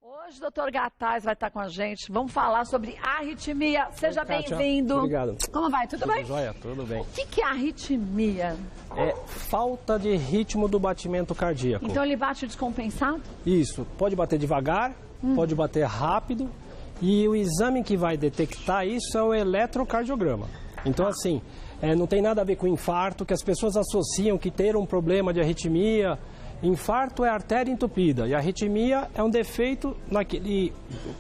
Hoje o doutor Gataz vai estar com a gente. Vamos falar sobre arritmia. Seja bem-vindo. Obrigado. Como vai? Tudo bem? Jóia, tudo bem. O que é arritmia? É falta de ritmo do batimento cardíaco. Então ele bate descompensado? Isso, pode bater devagar, pode bater rápido. E o exame que vai detectar isso é o eletrocardiograma. Então, assim, não tem nada a ver com infarto, que as pessoas associam que ter um problema de arritmia. Infarto é artéria entupida e a arritmia é um defeito naquele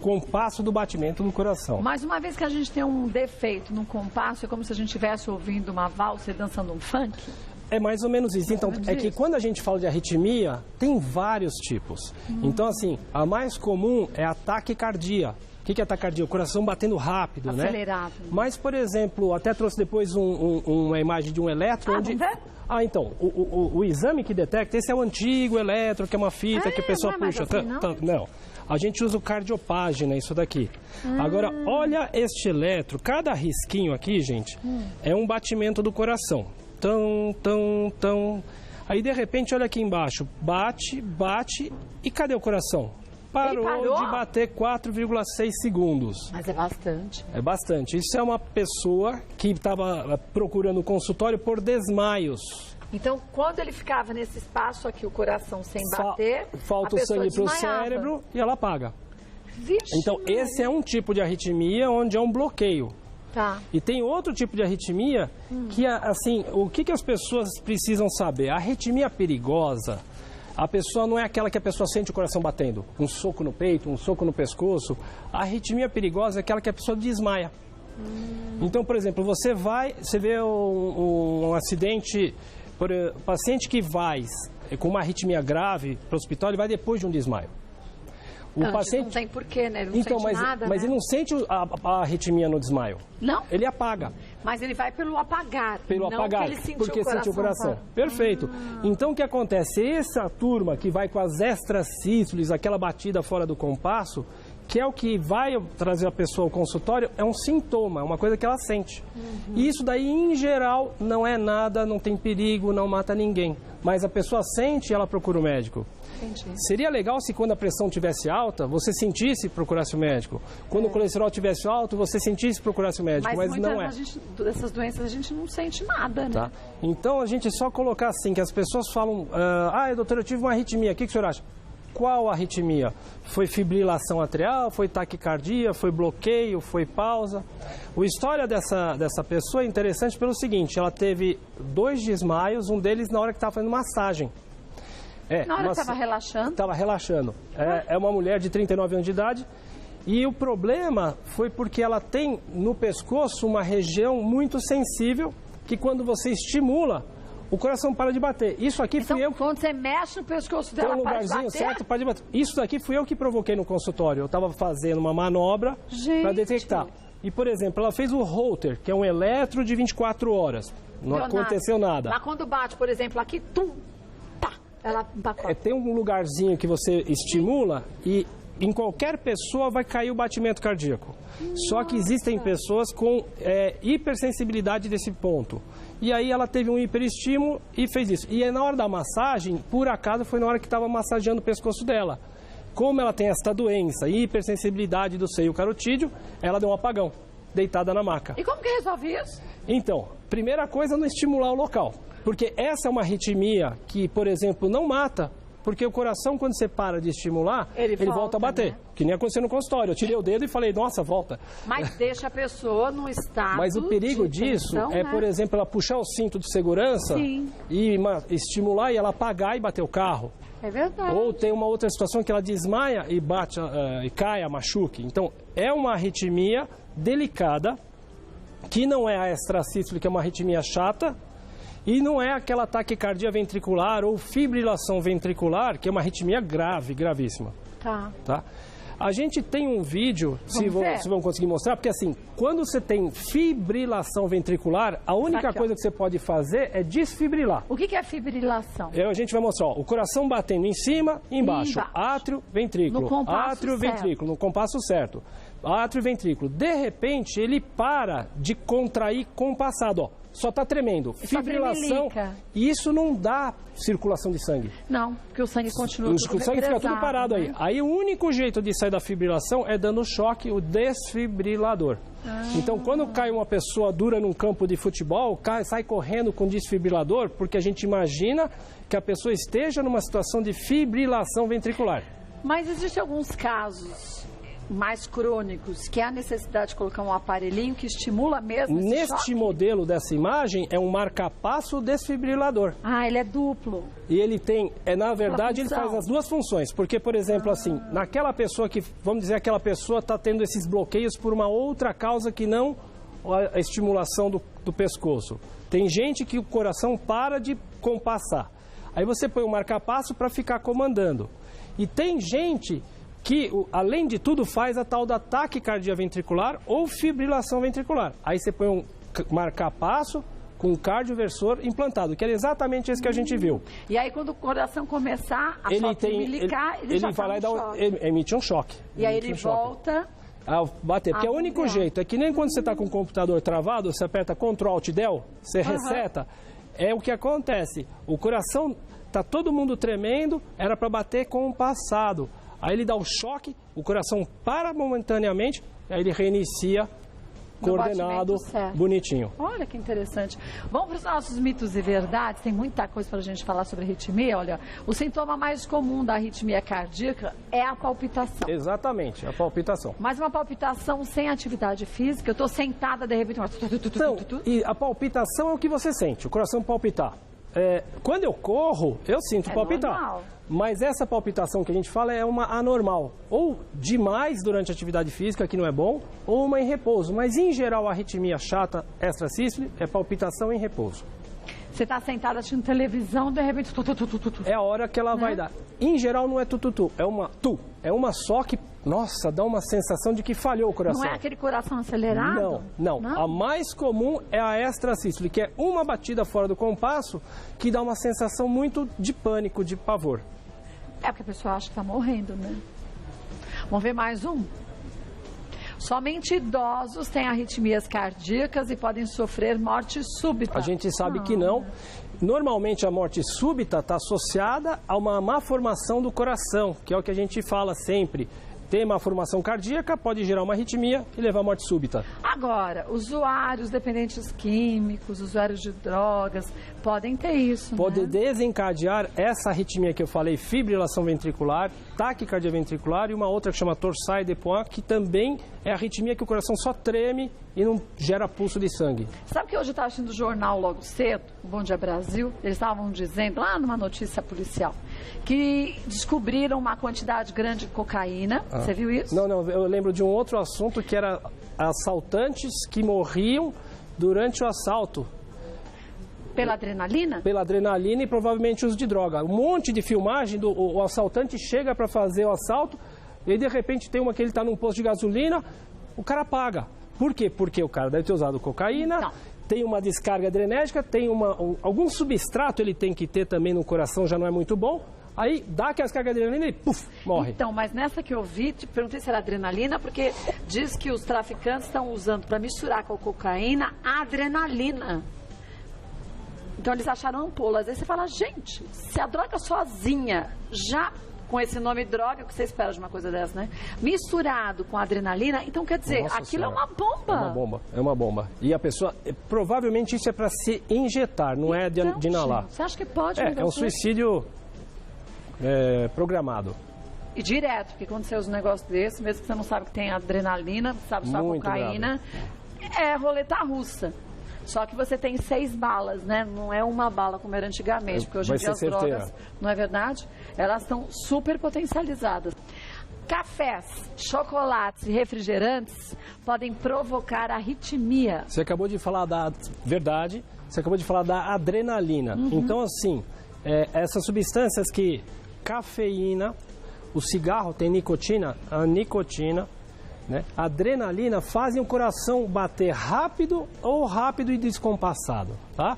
compasso do batimento do coração. Mas uma vez que a gente tem um defeito no compasso, é como se a gente estivesse ouvindo uma valsa e dançando um funk? É mais ou menos isso. Então, é que quando a gente fala de arritmia, tem vários tipos. Então, assim, a mais comum é a taquicardia. O que é taquicardia? O coração batendo rápido, acelerado. Né? Mas, por exemplo, até trouxe depois uma imagem de um eletro onde... então, o exame que detecta, esse é o antigo eletro, que é uma fita que a pessoa puxa. Assim, não, a gente usa o cardiopágina, isso daqui. Agora, olha este eletro, cada risquinho aqui, gente, é um batimento do coração. Tão. Aí, de repente, olha aqui embaixo, bate, e cadê o coração? Parou de bater 4,6 segundos. Mas é bastante. É bastante. Isso é uma pessoa que estava procurando consultório por desmaios. Então, quando ele ficava nesse espaço aqui, o coração sem bater, falta o sangue para o cérebro e ela apaga. Vixe, então, esse é um tipo de arritmia onde é um bloqueio. Tá. E tem outro tipo de arritmia que, assim, o que as pessoas precisam saber? A arritmia perigosa... A pessoa não é aquela que a pessoa sente o coração batendo, um soco no peito, um soco no pescoço. A arritmia perigosa é aquela que a pessoa desmaia. Então, por exemplo, você vê um acidente, paciente que vai com uma arritmia grave para o hospital, ele vai depois de um desmaio. O paciente não tem porquê, né? Ele não sente nada, mas ele não sente a arritmia no desmaio. Não? Ele apaga. Mas ele vai pelo apagar. Pelo apagar, porque sentiu o coração. Perfeito. Então o que acontece? Essa turma que vai com as extrasístoles, aquela batida fora do compasso, que é o que vai trazer a pessoa ao consultório, é um sintoma, é uma coisa que ela sente. E isso daí, em geral, não é nada, não tem perigo, não mata ninguém. Mas a pessoa sente e ela procura o médico. Entendi. Seria legal se quando a pressão estivesse alta, você sentisse e procurasse o médico. Quando o colesterol estivesse alto, você sentisse e procurasse o médico, mas não é. Dessas doenças a gente não sente nada, né? Tá? Então a gente só colocar assim, que as pessoas falam, doutor, eu tive uma arritmia, o que o senhor acha? Qual arritmia? Foi fibrilação atrial, foi taquicardia, foi bloqueio, foi pausa? A história dessa pessoa é interessante pelo seguinte, ela teve 2 desmaios, um deles na hora que estava fazendo massagem. Na hora que estava relaxando? Estava relaxando. É uma mulher de 39 anos de idade e o problema foi porque ela tem no pescoço uma região muito sensível que quando você estimula, o coração para de bater. Isso aqui então, fui eu. Quando você mexe no pescoço dela, tem um lugarzinho certo para de bater. Isso daqui fui eu que provoquei no consultório. Eu estava fazendo uma manobra para detectar. E, por exemplo, ela fez o Holter, que é um eletro de 24 horas. Não aconteceu nada. Mas quando bate, por exemplo, aqui, ela empacota. Tem um lugarzinho que você estimula e em qualquer pessoa vai cair o batimento cardíaco. Só que existem pessoas com hipersensibilidade desse ponto. E aí ela teve um hiperestímulo e fez isso. E na hora da massagem, por acaso, foi na hora que estava massageando o pescoço dela. Como ela tem esta doença, hipersensibilidade do seio carotídeo, ela deu um apagão, deitada na maca. E como que resolve isso? Então, primeira coisa, não estimular o local. Porque essa é uma arritmia que, por exemplo, não mata, porque o coração, quando você para de estimular, ele volta a bater. Né? Que nem aconteceu no consultório. Eu tirei o dedo e falei, nossa, volta. Mas deixa a pessoa num estado. Mas o perigo disso é, por exemplo, ela puxar o cinto de segurança e estimular e ela apagar e bater o carro. É verdade. Ou tem uma outra situação que ela desmaia e bate e cai, machuque. Então, é uma arritmia delicada, que não é a extrasístole, que é uma arritmia chata, e não é aquela taquicardia ventricular ou fibrilação ventricular, que é uma arritmia grave, gravíssima. Tá? A gente tem um vídeo, se vão conseguir mostrar, porque assim, quando você tem fibrilação ventricular, a única coisa que você pode fazer é desfibrilar. O que é fibrilação? A gente vai mostrar, o coração batendo em cima e embaixo. Átrio, ventrículo. Átrio, ventrículo, no compasso certo. Átrio e ventrículo. De repente, ele para de contrair compassado, ó. só está tremendo. Fibrilação, isso não dá circulação de sangue. Não, porque o sangue continua O sangue fica tudo parado, né? Aí o único jeito de sair da fibrilação é dando choque, o desfibrilador. Então, quando cai uma pessoa dura num campo de futebol, sai correndo com desfibrilador, porque a gente imagina que a pessoa esteja numa situação de fibrilação ventricular. Mas existem alguns casos mais crônicos, que há necessidade de colocar um aparelhinho que estimula mesmo esse Neste choque? modelo dessa imagem, é um marca-passo desfibrilador. Ah, ele é duplo. E ele tem, na verdade, ele faz as duas funções. Porque, por exemplo, assim, naquela pessoa que, vamos dizer, aquela pessoa está tendo esses bloqueios por uma outra causa que não a estimulação do pescoço. Tem gente que o coração para de compassar. Aí você põe um marca-passo para ficar comandando. E tem gente que, além de tudo, faz a tal da taquicardia ventricular ou fibrilação ventricular. Aí você põe um marca-passo com um cardioversor implantado, que era exatamente esse que a gente viu. E aí, quando o coração começar a fibrilar, ele já vai lá e emite um choque. E aí ele volta a bater, porque é o único jeito. É que nem quando você está com o computador travado, você aperta Ctrl Alt Del, você reseta, é o que acontece. O coração, está todo mundo tremendo, era para bater compassado. Aí ele dá o choque, o coração para momentaneamente, aí ele reinicia, coordenado, bonitinho. Olha que interessante. Vamos para os nossos mitos e verdades. Tem muita coisa para a gente falar sobre arritmia. Olha, o sintoma mais comum da arritmia cardíaca é a palpitação. Exatamente, a palpitação. Mas uma palpitação sem atividade física, eu estou sentada, de repente... Então, e a palpitação é o que você sente, o coração palpitar. Quando eu corro, eu sinto palpitar. Normal. Mas essa palpitação que a gente fala é uma anormal. Ou demais durante a atividade física, que não é bom, ou uma em repouso. Mas, em geral, a arritmia chata extrasístole é palpitação em repouso. Você está sentada assistindo televisão, de repente... É a hora que ela vai dar. Em geral, não é tututu, é uma tu. É uma só que, nossa, dá uma sensação de que falhou o coração. Não é aquele coração acelerado? Não. A mais comum é a extrasístole, que é uma batida fora do compasso que dá uma sensação muito de pânico, de pavor. É porque a pessoa acha que está morrendo, né? Vamos ver mais um? Somente idosos têm arritmias cardíacas e podem sofrer morte súbita. A gente sabe que não. Normalmente a morte súbita está associada a uma má formação do coração, que é o que a gente fala sempre. Ter má formação cardíaca pode gerar uma arritmia e levar à morte súbita. Agora, usuários dependentes químicos, usuários de drogas, podem ter isso, Pode desencadear essa arritmia que eu falei, fibrilação ventricular, taquicardia ventricular e uma outra que chama torsade de Pointes, que também é a arritmia que o coração só treme e não gera pulso de sangue. Sabe que hoje eu estava assistindo o jornal logo cedo, o Bom Dia Brasil, eles estavam dizendo, lá numa notícia policial, que descobriram uma quantidade grande de cocaína. Você viu isso? Não, eu lembro de um outro assunto que era assaltantes que morriam durante o assalto. Pela adrenalina? Pela adrenalina e provavelmente uso de droga. Um monte de filmagem, o assaltante chega para fazer o assalto e aí de repente tem uma que ele está num posto de gasolina, o cara paga. Por quê? Porque o cara deve ter usado cocaína, tem uma descarga adrenérgica, tem algum substrato ele tem que ter também no coração, já não é muito bom. Aí dá aquela descarga de adrenalina e puf, morre. Então, mas nessa que eu vi, te perguntei se era adrenalina, porque diz que os traficantes estão usando para misturar com a cocaína a adrenalina. Então eles acharam ampolas. Aí você fala, gente, se a droga sozinha, já com esse nome droga, o que você espera de uma coisa dessa, né? Misturado com adrenalina, então quer dizer, Nossa aquilo senhora. é uma bomba. É uma bomba. E a pessoa, provavelmente isso é para se injetar, não é de inalar. Gente, você acha que pode? É um suicídio programado. E direto, porque quando você usa um negócio desse, mesmo que você não sabe que tem adrenalina, sabe só Muito cocaína, é roleta russa. Só que você tem 6 balas, né? Não é uma bala como era antigamente, porque hoje em dia as drogas, não é verdade? Elas estão super potencializadas. Cafés, chocolates e refrigerantes podem provocar arritmia. Você acabou de falar da verdade, você acabou de falar da adrenalina. Então, assim, essas substâncias que cafeína, o cigarro tem nicotina, a nicotina, né? A adrenalina fazem o coração bater rápido ou rápido e descompassado, tá?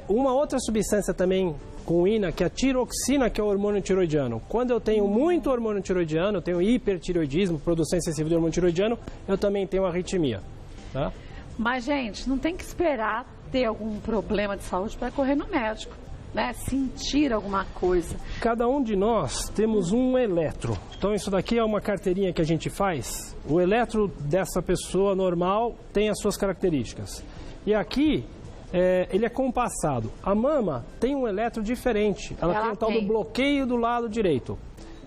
Uma outra substância também com ina, que é a tiroxina, que é o hormônio tiroidiano. Quando eu tenho muito hormônio tiroidiano, eu tenho hipertiroidismo, produção excessiva de hormônio tiroidiano, eu também tenho arritmia, tá? Mas, gente, não tem que esperar ter algum problema de saúde para correr no médico, né? Sentir alguma coisa. Cada um de nós temos um eletro. Então isso daqui é uma carteirinha que a gente faz. O eletro dessa pessoa normal tem as suas características. E aqui ele é compassado. A mama tem um eletro diferente. Ela tem o tal do bloqueio do lado direito.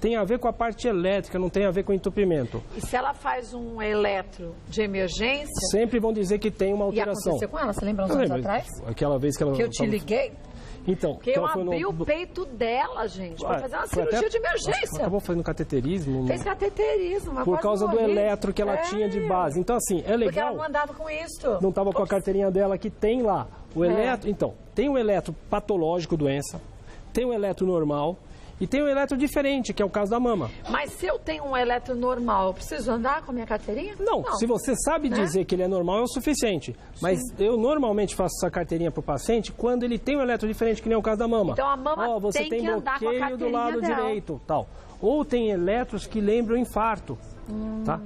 Tem a ver com a parte elétrica, não tem a ver com entupimento. E se ela faz um eletro de emergência... Sempre vão dizer que tem uma alteração. E aconteceu com ela? Você lembra uns anos atrás? Aquela vez que ela... Que eu te liguei? Então, porque eu abri o peito dela, gente, para fazer uma cirurgia de emergência. Acabou fazendo cateterismo. Fez cateterismo. Mas por causa do eletro que ela tinha de base. Então, assim, é legal. Porque ela não andava com isso. Não estava com a carteirinha dela que tem lá. O eletro, então, tem o eletro patológico, doença, tem o eletro normal e tem o eletro diferente, que é o caso da mama. Mas se eu tenho um eletro normal, eu preciso andar com a minha carteirinha? Não, se você sabe dizer que ele é normal, é o suficiente. Mas eu normalmente faço essa carteirinha para o paciente quando ele tem um eletro diferente, que nem é o caso da mama. Então a mama você tem que andar com a carteirinha do lado dela. direito, tal. Ou tem eletros que lembram infarto, tá?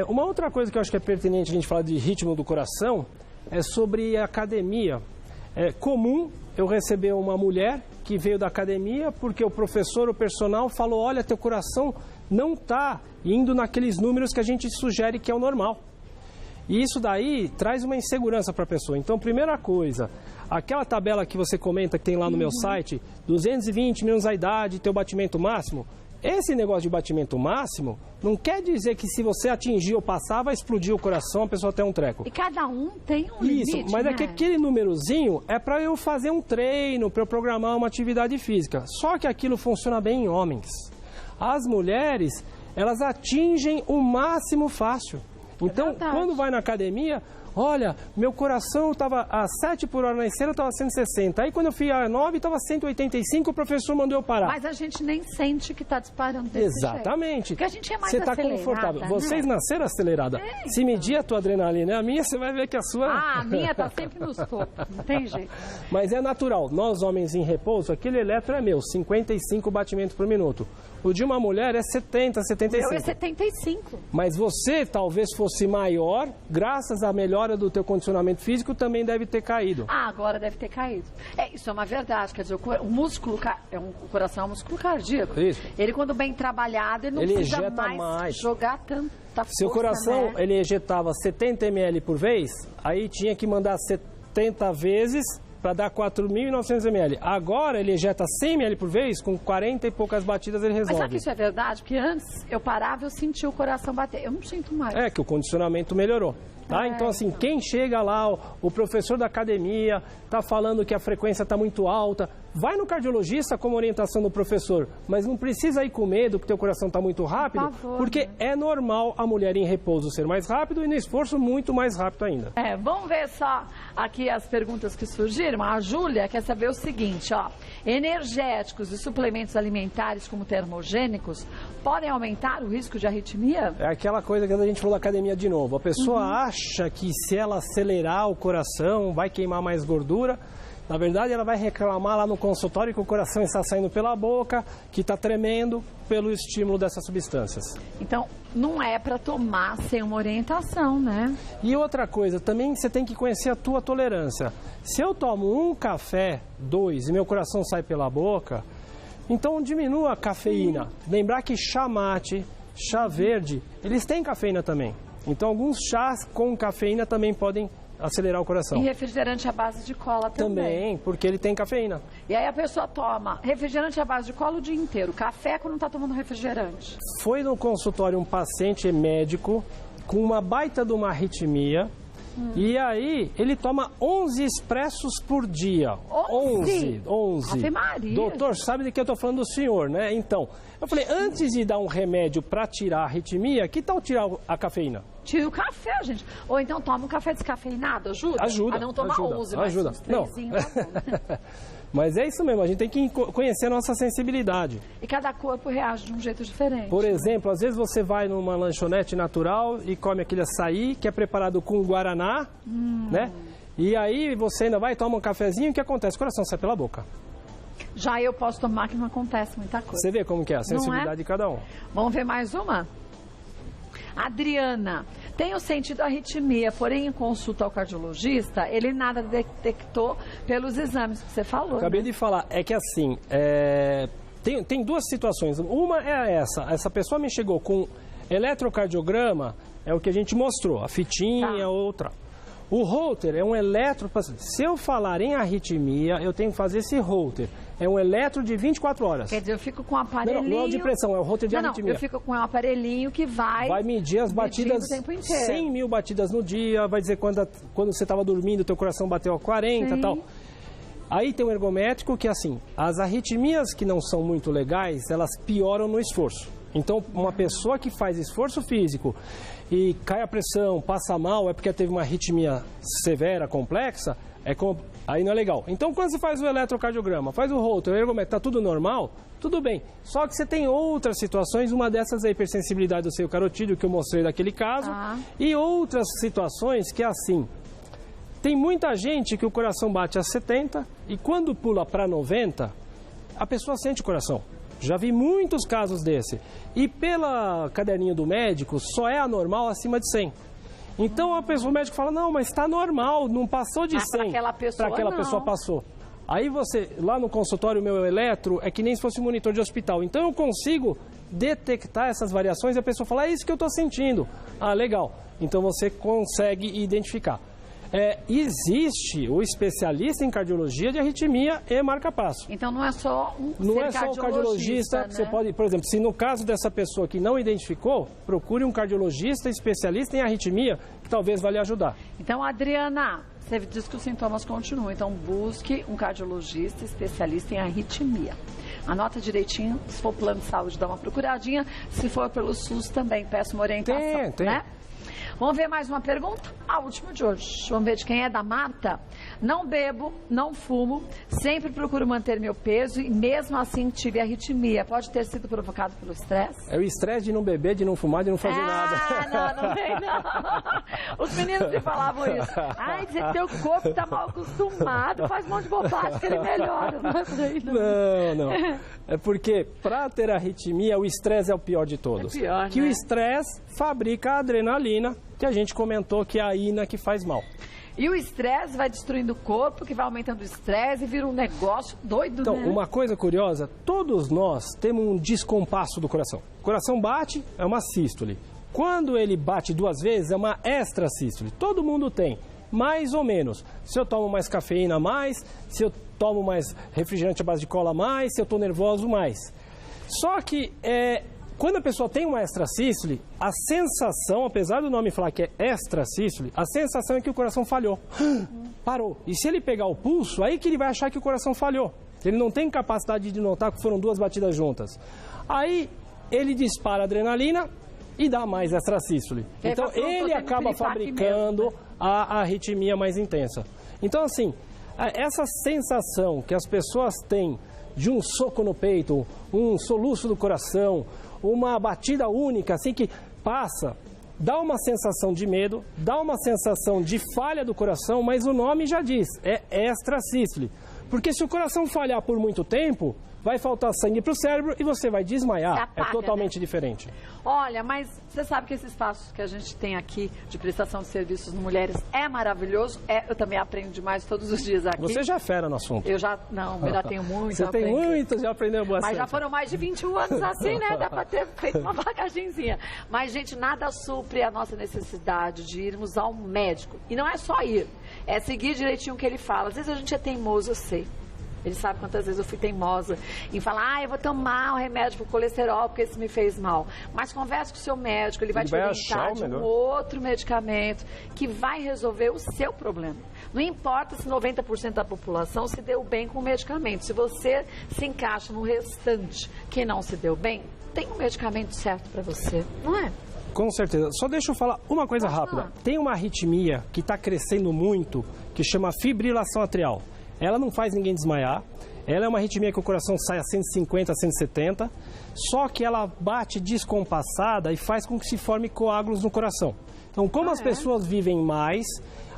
Uma outra coisa que eu acho que é pertinente a gente falar de ritmo do coração é sobre a academia. É comum eu receber uma mulher que veio da academia porque o professor, o personal, falou, olha, teu coração não está indo naqueles números que a gente sugere que é o normal. E isso daí traz uma insegurança para a pessoa. Então, primeira coisa, aquela tabela que você comenta que tem lá no meu site, 220 menos a idade, teu batimento máximo, esse negócio de batimento máximo não quer dizer que se você atingir ou passar, vai explodir o coração, a pessoa tem um treco. E cada um tem um limite, Isso, mas né? é que aquele númerozinho é para eu fazer um treino, para eu programar uma atividade física. Só que aquilo funciona bem em homens. As mulheres, elas atingem o máximo fácil. Então, quando vai na academia, olha, meu coração estava a 7 por hora na esteira, estava 160. Aí quando eu fui a 9, estava 185, o professor mandou eu parar. Mas a gente nem sente que está disparando desse Exatamente. jeito. Porque a gente é mais acelerada. Você está confortável. Né? Vocês nasceram acelerada. Se medir a tua adrenalina e a minha, você vai ver que a sua... Ah, a minha está sempre nos topos, não tem jeito. Mas é natural. Nós, homens em repouso, aquele eletro é meu, 55 batimentos por minuto. O de uma mulher é 70, 75. Eu é 75. Mas você talvez fosse maior, graças à melhora do teu condicionamento físico, também deve ter caído. Ah, agora deve ter caído. Isso é uma verdade. Quer dizer, o músculo, o coração é um músculo cardíaco. Isso. Ele, quando bem trabalhado, ele não precisa mais jogar tanta força. Seu coração, ele ejetava 70 ml por vez, aí tinha que mandar 70 vezes para dar 4.900 ml. Agora ele ejeta 100 ml por vez, com 40 e poucas batidas ele resolve. Mas sabe que isso é verdade? Porque antes eu parava e eu sentia o coração bater. Eu não sinto mais. É que o condicionamento melhorou. Tá? Então, assim, quem chega lá, o professor da academia, está falando que a frequência está muito alta, vai no cardiologista como orientação do professor, mas não precisa ir com medo que teu coração está muito rápido, porque é normal a mulher em repouso ser mais rápido e no esforço muito mais rápido ainda. Vamos ver só aqui as perguntas que surgiram. A Júlia quer saber o seguinte, ó. Energéticos e suplementos alimentares como termogênicos podem aumentar o risco de arritmia? É aquela coisa que a gente falou da academia de novo. A pessoa acha que se ela acelerar o coração vai queimar mais gordura. Na verdade, ela vai reclamar lá no consultório que o coração está saindo pela boca, que está tremendo pelo estímulo dessas substâncias. Então, não é para tomar sem uma orientação, né? E outra coisa, também você tem que conhecer a tua tolerância. Se eu tomo um café, 2, e meu coração sai pela boca, então diminua a cafeína. Lembrar que chá mate, chá verde, eles têm cafeína também. Então, alguns chás com cafeína também podem acelerar o coração. E refrigerante à base de cola também. Também, porque ele tem cafeína. E aí a pessoa toma refrigerante à base de cola o dia inteiro, café quando não está tomando refrigerante. Foi no consultório um paciente médico com uma baita de uma arritmia, e aí ele toma 11 expressos por dia. 11. Ave Maria. Doutor, sabe de que eu estou falando do senhor, né? Então, eu falei, antes de dar um remédio para tirar a arritmia, que tal tirar a cafeína? Tira o café, gente. Ou então toma um café descafeinado, ajuda? Ajuda. A não tomar 11, mas ajuda. uns 3 tá bom. Mas é isso mesmo, a gente tem que conhecer a nossa sensibilidade. E cada corpo reage de um jeito diferente. Por exemplo, às vezes você vai numa lanchonete natural e come aquele açaí que é preparado com guaraná, né? E aí você ainda vai, toma um cafezinho, o que acontece? O coração sai pela boca. Já eu posso tomar que não acontece muita coisa. Você vê como que é a sensibilidade de cada um. Vamos ver mais uma? Adriana, Tenho sentido arritmia, porém em consulta ao cardiologista, ele nada detectou pelos exames que você falou. Acabei de falar, é que assim, tem duas situações. Uma é essa pessoa me chegou com eletrocardiograma, é o que a gente mostrou, a fitinha, outra. O Holter é um eletro, se eu falar em arritmia, eu tenho que fazer esse Holter. É um eletro de 24 horas. Quer dizer, eu fico com um aparelhinho... Não é de pressão, é o Holter de arritmia. Eu fico com um aparelhinho que vai medir as batidas, 100 mil batidas no dia, vai dizer quando você estava dormindo, teu coração bateu a 40 e tal. Aí tem um ergométrico que, assim, as arritmias que não são muito legais, elas pioram no esforço. Então, uma pessoa que faz esforço físico e cai a pressão, passa mal, é porque teve uma arritmia severa, complexa, aí não é legal. Então, quando você faz o eletrocardiograma, faz o Holter, o ergométrico, tá tudo normal, tudo bem. Só que você tem outras situações, uma dessas é a hipersensibilidade do seio carotídeo, que eu mostrei daquele caso, e outras situações que é assim... Tem muita gente que o coração bate a 70 e quando pula para 90, a pessoa sente o coração. Já vi muitos casos desse. E pela caderninha do médico, só é anormal acima de 100. Então o médico fala, não, mas está normal, não passou de 100. Para aquela pessoa passou. Aí você, lá no consultório, o meu eletro é que nem se fosse um monitor de hospital. Então eu consigo detectar essas variações e a pessoa fala, é isso que eu estou sentindo. Ah, legal. Então você consegue identificar. Existe o especialista em cardiologia de arritmia e marca-passo. Então não é só o cardiologista, né? Você pode, por exemplo, se no caso dessa pessoa que não identificou, procure um cardiologista especialista em arritmia, que talvez vá lhe ajudar. Então, Adriana, você diz que os sintomas continuam, então busque um cardiologista especialista em arritmia. Anota direitinho, se for plano de saúde, dá uma procuradinha, se for pelo SUS também, peço uma orientação, tem. Né? Vamos ver mais uma pergunta? A última de hoje. Vamos ver de quem é, da Marta. Não bebo, não fumo, sempre procuro manter meu peso e mesmo assim tive arritmia. Pode ter sido provocado pelo estresse? É o estresse de não beber, de não fumar, de não fazer nada. Não vem não. Os meninos me falavam isso. Ai, teu corpo tá mal acostumado, faz um monte de bobagem que ele melhora. Não é por aí, não. É porque para ter arritmia, o estresse é o pior de todos. É pior, que né? o estresse fabrica a adrenalina, que a gente comentou que é a ina que faz mal. E o estresse vai destruindo o corpo, que vai aumentando o estresse e vira um negócio doido, então, né? uma coisa curiosa, todos nós temos um descompasso do coração. O coração bate, é uma sístole. Quando ele bate 2 vezes, é uma extrasístole. Todo mundo tem, mais ou menos. Se eu tomo mais cafeína, mais. Se eu tomo mais refrigerante à base de cola, mais. Se eu estou nervoso, mais. Só que quando a pessoa tem uma extrasístole, a sensação, apesar do nome falar que é extrasístole, a sensação é que o coração falhou. Parou. E se ele pegar o pulso, aí que ele vai achar que o coração falhou. Ele não tem capacidade de notar que foram 2 batidas juntas. Aí ele dispara a adrenalina e dá mais extrasístole. Então ele acaba fabricando a arritmia mais intensa. Então assim, essa sensação que as pessoas têm de um soco no peito, um soluço do coração, uma batida única, assim que passa, dá uma sensação de medo, dá uma sensação de falha do coração, mas o nome já diz, é extrasístole. Porque se o coração falhar por muito tempo, vai faltar sangue para o cérebro e você vai desmaiar. Apaga, é totalmente diferente. Olha, mas você sabe que esse espaço que a gente tem aqui de prestação de serviços de mulheres é maravilhoso. Eu também aprendo demais todos os dias aqui. Você já é fera no assunto. Eu já tenho muito. Você tem muito, já aprendeu bastante. Mas já foram mais de 21 anos assim, né? Dá para ter feito uma bagagenzinha. Mas, gente, nada supre a nossa necessidade de irmos ao médico. E não é só ir, é seguir direitinho o que ele fala. Às vezes a gente é teimoso, eu sei. Ele sabe quantas vezes eu fui teimosa em falar, eu vou tomar um remédio para o colesterol porque isso me fez mal. Mas converse com o seu médico, ele vai te orientar de um outro medicamento que vai resolver o seu problema. Não importa se 90% da população se deu bem com o medicamento. Se você se encaixa no restante que não se deu bem, tem um medicamento certo para você, não é? Com certeza. Só deixa eu falar uma coisa rápida. Tem uma arritmia que está crescendo muito, que chama fibrilação atrial. Ela não faz ninguém desmaiar, ela é uma arritmia que o coração sai a 150, a 170, só que ela bate descompassada e faz com que se forme coágulos no coração. Então, como as pessoas vivem mais,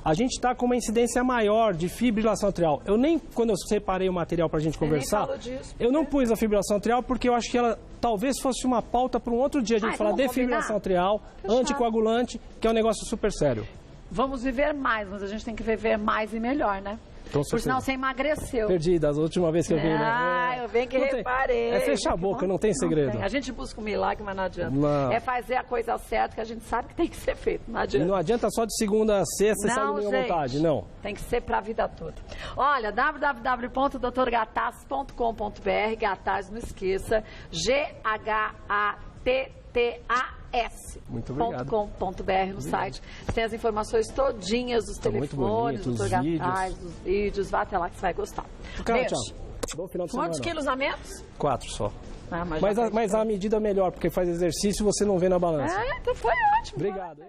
a gente está com uma incidência maior de fibrilação atrial. Quando eu separei o material para a gente conversar, eu não pus a fibrilação atrial porque eu acho que ela talvez fosse uma pauta para um outro dia a gente falar defibrilação atrial, anticoagulante, que é um negócio super sério. Vamos viver mais, mas a gente tem que viver mais e melhor, né? Por sinal, você emagreceu. Perdi, da última vez que eu vi. Eu bem que reparei. É fechar a boca, não tem segredo. Tem. A gente busca um milagre, mas não adianta. Não. É fazer a coisa certa que a gente sabe que tem que ser feito. Não adianta. Não adianta só de segunda a sexta e sair de minha vontade, não. Tem que ser pra vida toda. Olha, www.doutorgataz.com.br, Gataz, não esqueça, GATTAS.com.br no site. Tem as informações todinhas dos telefones, do Dr. Gataz, dos vídeos. Vá até lá que você vai gostar. Beijo. Bom final de semana. Quantos quilos a menos? 4 só. Ah, mas a medida é melhor, porque faz exercício e você não vê na balança. Então foi ótimo. Obrigado, hein?